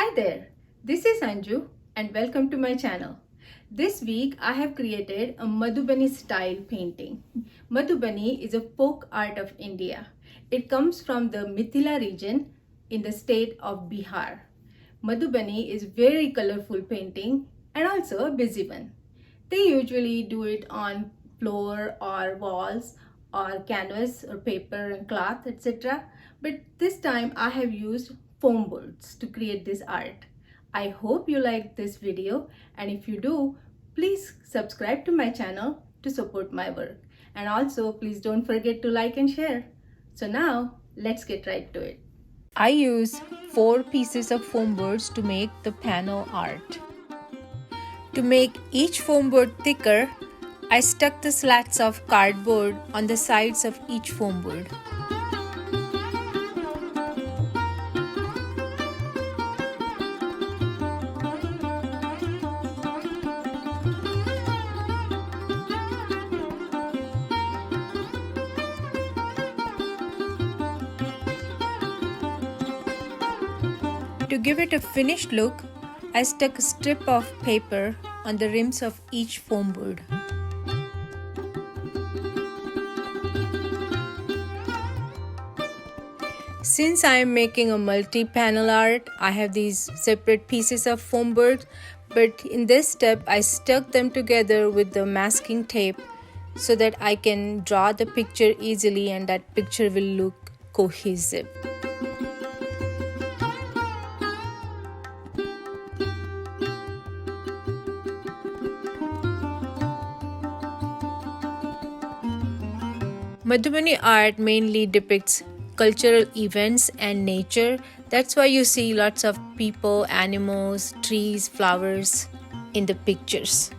Hi there, this is Anju and welcome to my channel. This week I have created a Madhubani style painting. Madhubani is a folk art of India. It comes from the Mithila region in the state of Bihar. Madhubani is very colorful painting and also a busy one. They usually do it on floor or walls or canvas or paper and cloth, etc. But this time I have used foam boards to create this art. I hope you like this video, and if you do, please subscribe to my channel to support my work. And also please don't forget to like and share. So now let's get right to it. I use 4 pieces of foam boards to make the panel art. To make each foam board thicker, I stuck the slats of cardboard on the sides of each foam board. To give it a finished look, I stuck a strip of paper on the rims of each foam board. Since I am making a multi-panel art, I have these separate pieces of foam board, but in this step I stuck them together with the masking tape so that I can draw the picture easily and that picture will look cohesive. Madhubani art mainly depicts cultural events and nature. That's why you see lots of people, animals, trees, flowers in the pictures.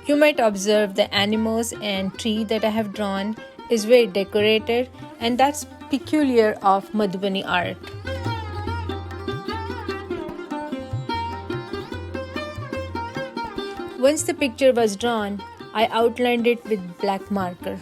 You might observe the animals and tree that I have drawn is very decorated, and that's peculiar of Madhubani art. Once the picture was drawn, I outlined it with black marker.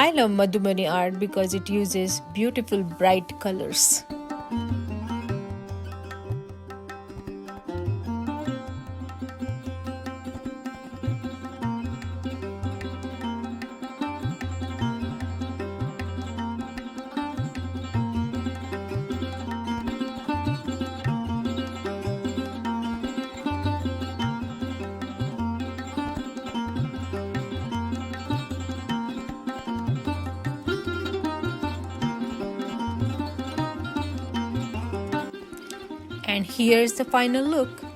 I love Madhubani art because it uses beautiful bright colors. And here's the final look.